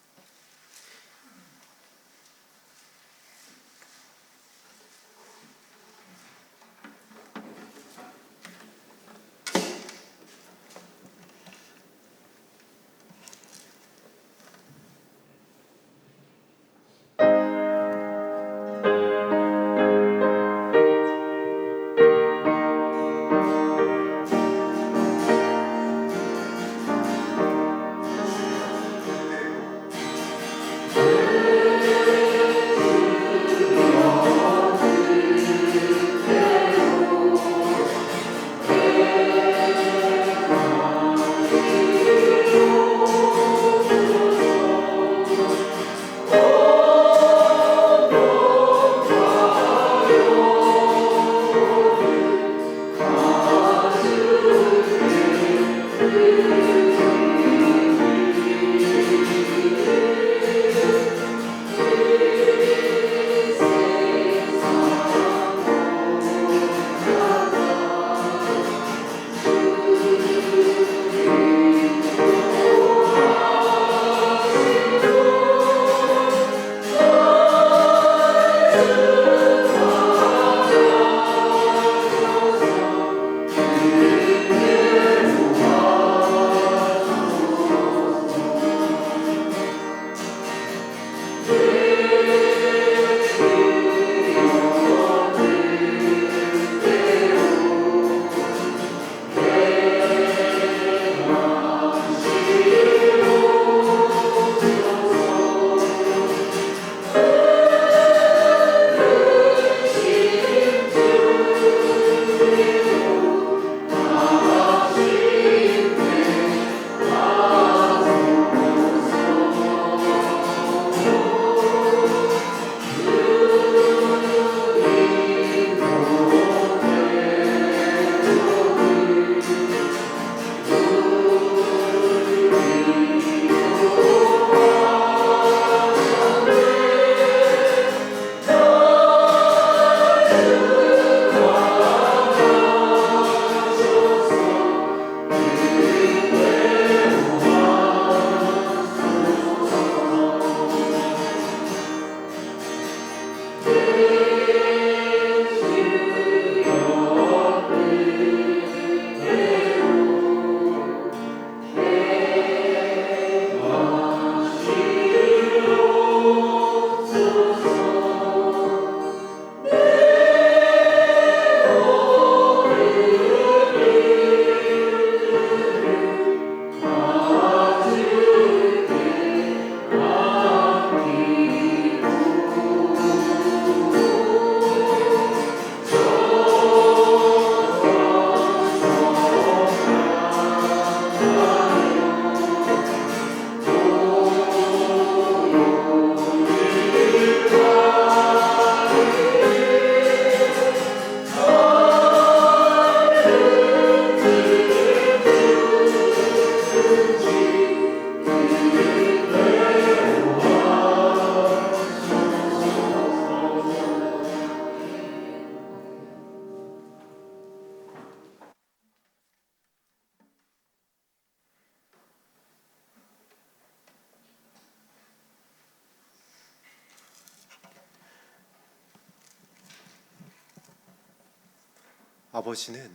아버지는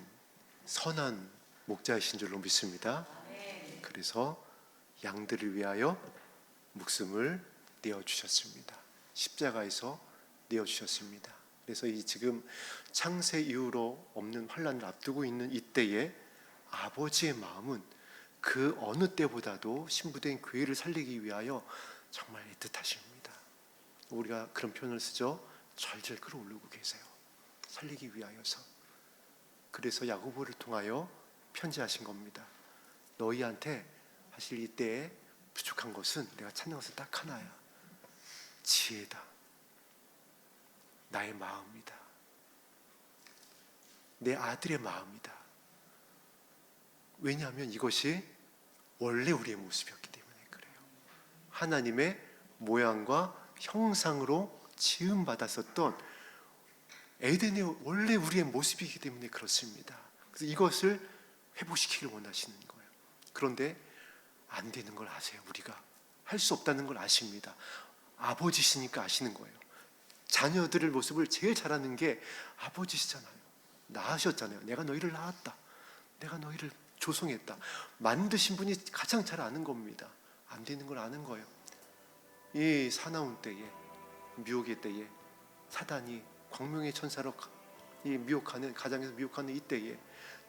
선한 목자이신 줄로 믿습니다. 그래서 양들을 위하여 목숨을 내어주셨습니다. 십자가에서 내어주셨습니다. 그래서 이 지금 창세 이후로 없는 환난을 앞두고 있는 이때에 아버지의 마음은 그 어느 때보다도 신부된 교회를 살리기 위하여 정말 애틋하십니다. 우리가 그런 표현을 쓰죠. 절절 끌어올리고 계세요. 살리기 위하여서. 그래서 야고보를 통하여 편지하신 겁니다. 너희한테 사실 이때에 부족한 것은 내가 찾는 것은 딱 하나야. 지혜다. 나의 마음이다. 내 아들의 마음이다. 왜냐하면 이것이 원래 우리의 모습이었기 때문에 그래요. 하나님의 모양과 형상으로 지음받았었던 에덴의 원래 우리의 모습이기 때문에 그렇습니다. 그래서 이것을 회복시키기를 원하시는 거예요. 그런데 안 되는 걸 아세요. 우리가 할 수 없다는 걸 아십니다. 아버지시니까 아시는 거예요. 자녀들의 모습을 제일 잘하는 게 아버지시잖아요. 낳으셨잖아요. 내가 너희를 낳았다. 내가 너희를 조성했다. 만드신 분이 가장 잘 아는 겁니다. 안 되는 걸 아는 거예요. 이 사나운 때에, 미혹의 때에 사단이 광명의 천사로 이 미혹하는, 가장에서 미혹하는 이 때에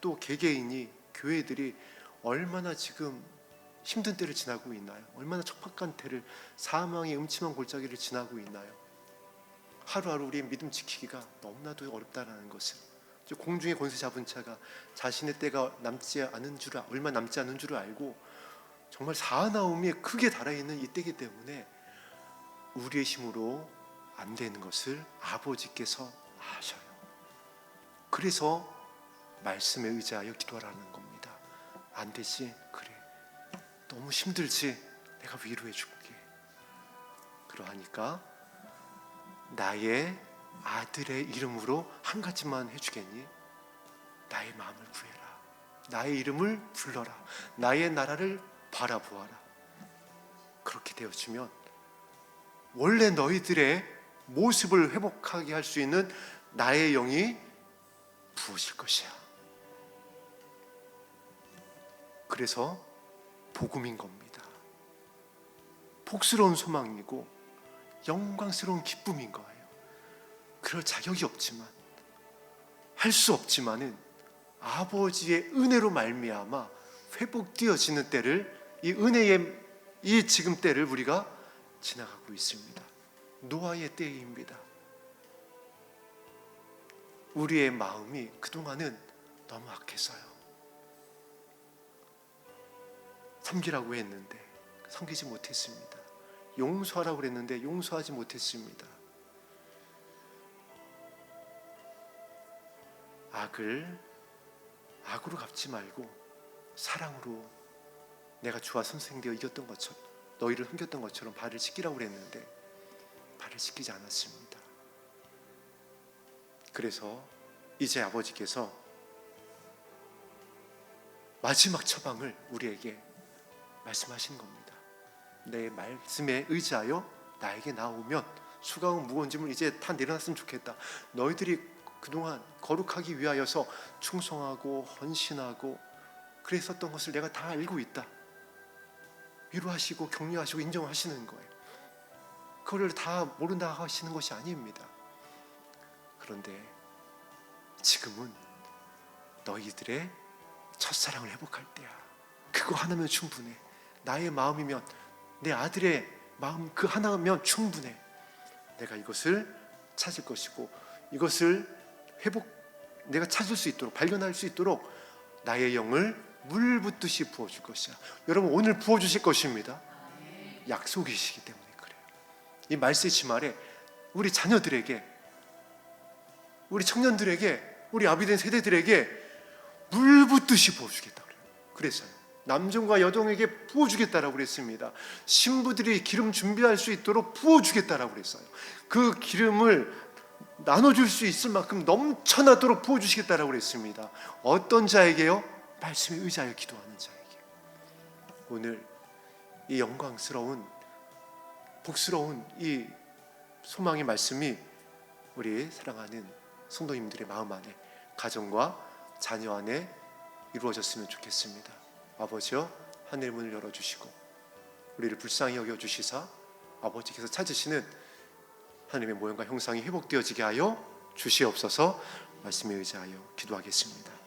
또 개개인이, 교회들이 얼마나 지금 힘든 때를 지나고 있나요? 얼마나 척박한 때를, 사망의 음침한 골짜기를 지나고 있나요? 하루하루 우리의 믿음 지키기가 너무나도 어렵다라는 것을, 공중의 권세 잡은 자가 자신의 때가 남지 않은 줄, 얼마 남지 않은 줄을 알고 정말 사하나움에 크게 달아있는 이 때이기 때문에 우리의 힘으로 안 되는 것을 아버지께서 아셔요. 그래서 말씀에 의지하여 기도하라는 겁니다. 안 되지? 그래. 너무 힘들지? 내가 위로해 줄게. 그러하니까 나의 아들의 이름으로 한 가지만 해주겠니? 나의 마음을 구해라. 나의 이름을 불러라. 나의 나라를 바라보아라. 그렇게 되어주면 원래 너희들의 모습을 회복하게 할 수 있는 나의 영이 부어질 것이야. 그래서 복음인 겁니다. 복스러운 소망이고 영광스러운 기쁨인 거예요. 그럴 자격이 없지만, 할 수 없지만은 아버지의 은혜로 말미암아 회복되어지는 때를, 이 은혜의 이 지금 때를 우리가 지나가고 있습니다. 노아의 때입니다. 우리의 마음이 그동안은 너무 악해서요. 섬기라고 했는데 섬기지 못했습니다. 용서하라고 그랬는데 용서하지 못했습니다. 악을 악으로 갚지 말고 사랑으로, 내가 주와 선생되어 이겼던 것처럼, 너희를 흥겼던 것처럼 발을 씻기라고 그랬는데 발을 씻기지 않았습니다. 그래서 이제 아버지께서 마지막 처방을 우리에게 말씀하신 겁니다. 내 말씀에 의지하여 나에게 나오면 수고하고 무거운 짐을 이제 다 내려놨으면 좋겠다. 너희들이 그동안 거룩하기 위하여서 충성하고 헌신하고 그랬었던 것을 내가 다 알고 있다. 위로하시고 격려하시고 인정하시는 거예요. 그거를 다 모른다 하시는 것이 아닙니다. 그런데 지금은 너희들의 첫사랑을 회복할 때야. 그거 하나면 충분해. 나의 마음이면, 내 아들의 마음 그 하나면 충분해. 내가 이것을 찾을 것이고, 이것을 내가 찾을 수 있도록, 발견할 수 있도록 나의 영을 물 붓듯이 부어줄 것이야. 여러분, 오늘 부어주실 것입니다. 약속이시기 때문에 그래요. 이 말세지 말에 우리 자녀들에게, 우리 청년들에게, 우리 아비된 세대들에게 물 붓듯이 부어주겠다 그래요. 그래서요, 남종과 여종에게 부어주겠다라고 그랬습니다. 신부들이 기름 준비할 수 있도록 부어주겠다라고 그랬어요. 그 기름을 나눠줄 수 있을 만큼 넘쳐나도록 부어주시겠다라고 그랬습니다. 어떤 자에게요? 말씀에 의지하여 기도하는 자에게. 오늘 이 영광스러운, 복스러운 이 소망의 말씀이 우리 사랑하는 성도님들의 마음 안에 가정과 자녀 안에 이루어졌으면 좋겠습니다. 아버지여, 하늘 문을 열어주시고 우리를 불쌍히 여겨주시사 아버지께서 찾으시는 하나님의 모형과 형상이 회복되어지게 하여 주시옵소서. 말씀에 의지하여 기도하겠습니다.